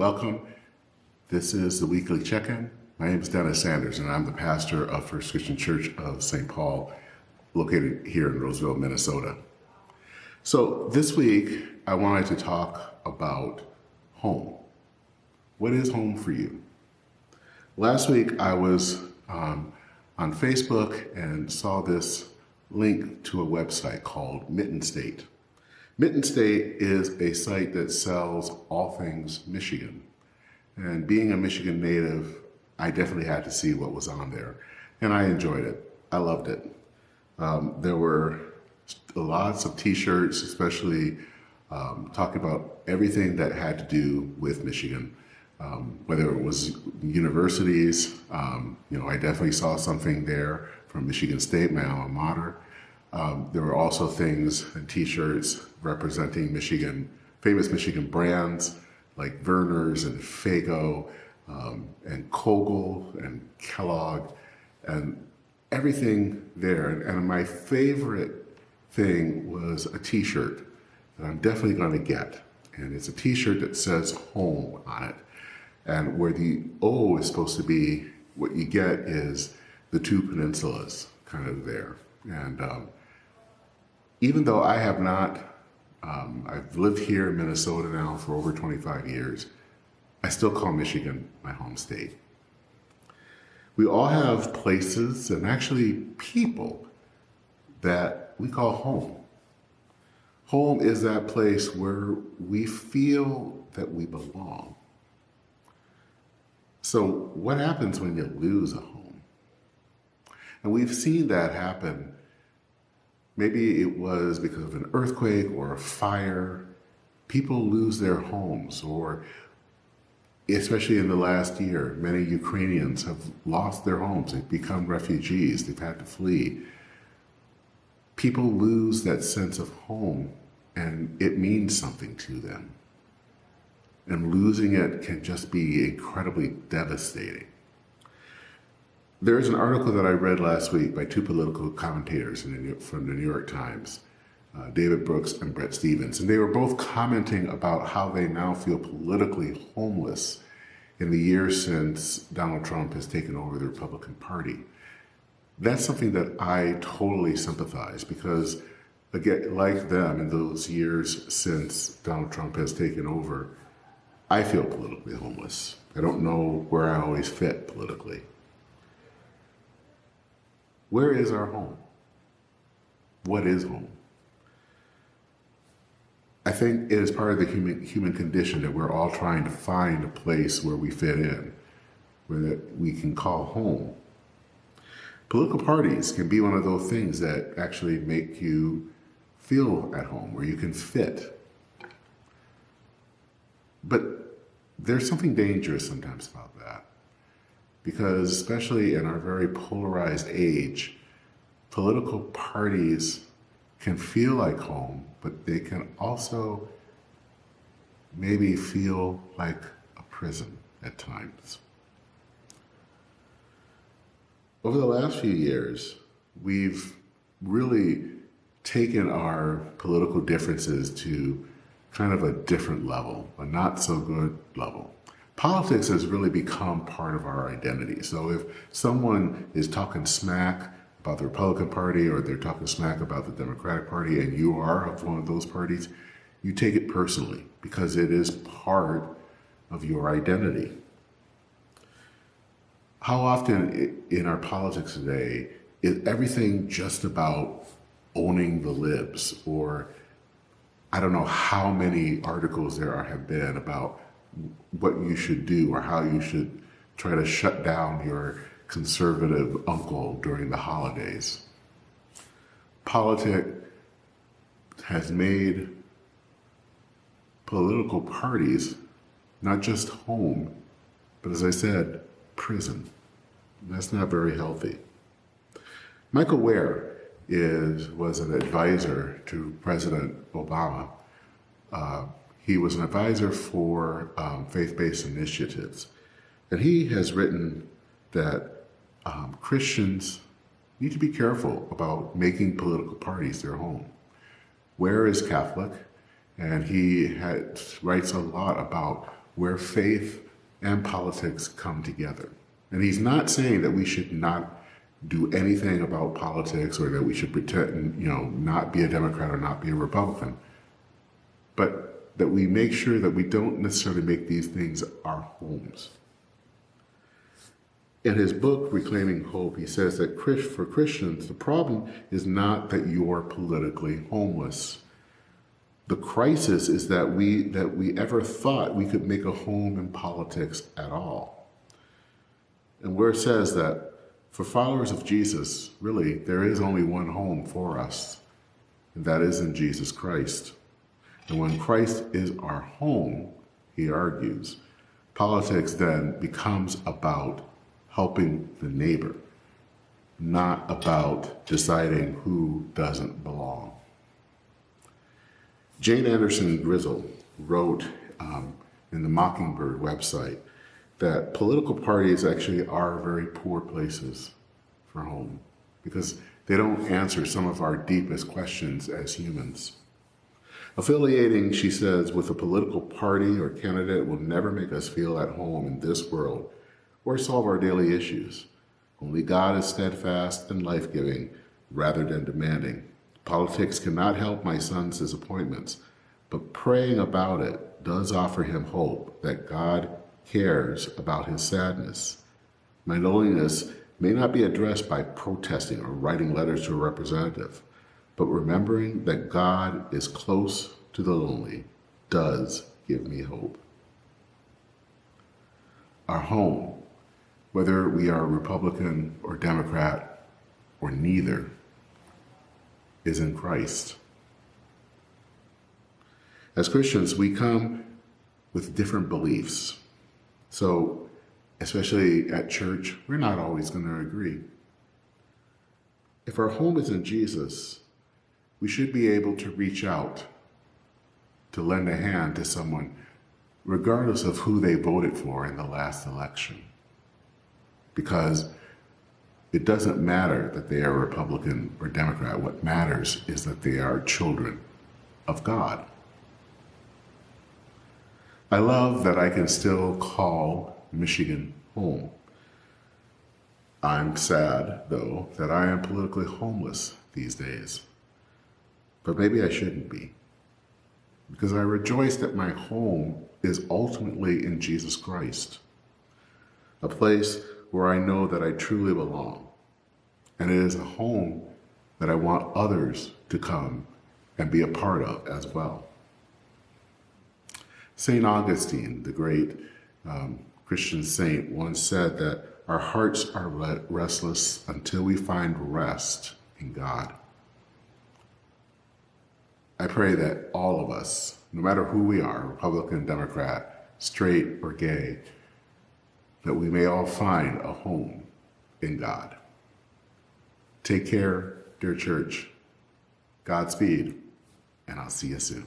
welcome. This is the Weekly Checkin. My name is Dennis Sanders, and I'm the pastor of First Christian Church of St. Paul, located here in Roseville, Minnesota. So this week, I wanted to talk about home. What is home for you? Last week, I was on Facebook and saw this link to a website called Mitten State. Mitten State is a site that sells all things Michigan. And being a Michigan native, I definitely had to see what was on there. And I enjoyed it. I loved it. There were lots of t-shirts, especially talking about everything that had to do with Michigan. Whether it was universities, I definitely saw something there from Michigan State, my alma mater. There were also things and t-shirts representing famous Michigan brands like Verner's and Fago and Kogel and Kellogg and everything there. And my favorite thing was a t-shirt that I'm definitely going to get. And it's a t-shirt that says home on it. And where the O is supposed to be, what you get is the two peninsulas kind of there. And even though I have not, I've lived here in Minnesota now for over 25 years, I still call Michigan my home state. We all have places and actually people that we call home. Home is that place where we feel that we belong. So what happens when you lose a home? And we've seen that happen. Maybe it was because of an earthquake or a fire. People lose their homes, or especially in the last year, many Ukrainians have lost their homes. They've become refugees. They've had to flee. People lose that sense of home, and it means something to them. And losing it can just be incredibly devastating. There's an article that I read last week by two political commentators from the New York Times, David Brooks and Brett Stevens, and they were both commenting about how they now feel politically homeless in the years since Donald Trump has taken over the Republican Party. That's something that I totally sympathize, because again, like them, in those years since Donald Trump has taken over, I feel politically homeless. I don't know where I always fit politically. Where is our home? What is home? I think it is part of the human condition that we're all trying to find a place where we fit in, where that we can call home. Political parties can be one of those things that actually make you feel at home, where you can fit. But there's something dangerous sometimes about that. Because especially in our very polarized age, political parties can feel like home, but they can also maybe feel like a prison at times. Over the last few years, we've really taken our political differences to kind of a different level, a not so good level. Politics has really become part of our identity. So if someone is talking smack about the Republican Party, or they're talking smack about the Democratic Party, and you are of one of those parties, you take it personally because it is part of your identity. How often in our politics today is everything just about owning the libs? Or I don't know how many articles have been about what you should do or how you should try to shut down your conservative uncle during the holidays. Politics has made political parties not just home, but as I said, prison. That's not very healthy. Michael Ware was an advisor to President Obama. He was an advisor for faith-based initiatives. And he has written that Christians need to be careful about making political parties their home. Ware is Catholic, and he writes a lot about where faith and politics come together. And he's not saying that we should not do anything about politics or that we should pretend, not be a Democrat or not be a Republican, but that we make sure that we don't necessarily make these things our homes. In his book, Reclaiming Hope, he says that for Christians, the problem is not that you're politically homeless. The crisis is that we ever thought we could make a home in politics at all. And where it says that for followers of Jesus, really, there is only one home for us, and that is in Jesus Christ. And when Christ is our home, he argues, politics then becomes about helping the neighbor, not about deciding who doesn't belong. Jane Anderson Grizzle wrote in the Mockingbird website that political parties actually are very poor places for home because they don't answer some of our deepest questions as humans. Affiliating, she says, with a political party or candidate will never make us feel at home in this world or solve our daily issues. Only God is steadfast and life-giving rather than demanding. Politics cannot help my son's disappointments, but praying about it does offer him hope that God cares about his sadness. My loneliness may not be addressed by protesting or writing letters to a representative, but remembering that God is close to the lonely does give me hope. Our home, whether we are Republican or Democrat or neither, is in Christ. As Christians, we come with different beliefs. So, especially at church, we're not always going to agree. If our home is in Jesus, we should be able to reach out to lend a hand to someone, regardless of who they voted for in the last election. Because it doesn't matter that they are Republican or Democrat. What matters is that they are children of God. I love that I can still call Michigan home. I'm sad, though, that I am politically homeless these days. But maybe I shouldn't be, because I rejoice that my home is ultimately in Jesus Christ, a place where I know that I truly belong, and it is a home that I want others to come and be a part of as well. St. Augustine, the great Christian saint, once said that our hearts are restless until we find rest in God. I pray that all of us, no matter who we are, Republican, Democrat, straight or gay, that we may all find a home in God. Take care, dear church. Godspeed, and I'll see you soon.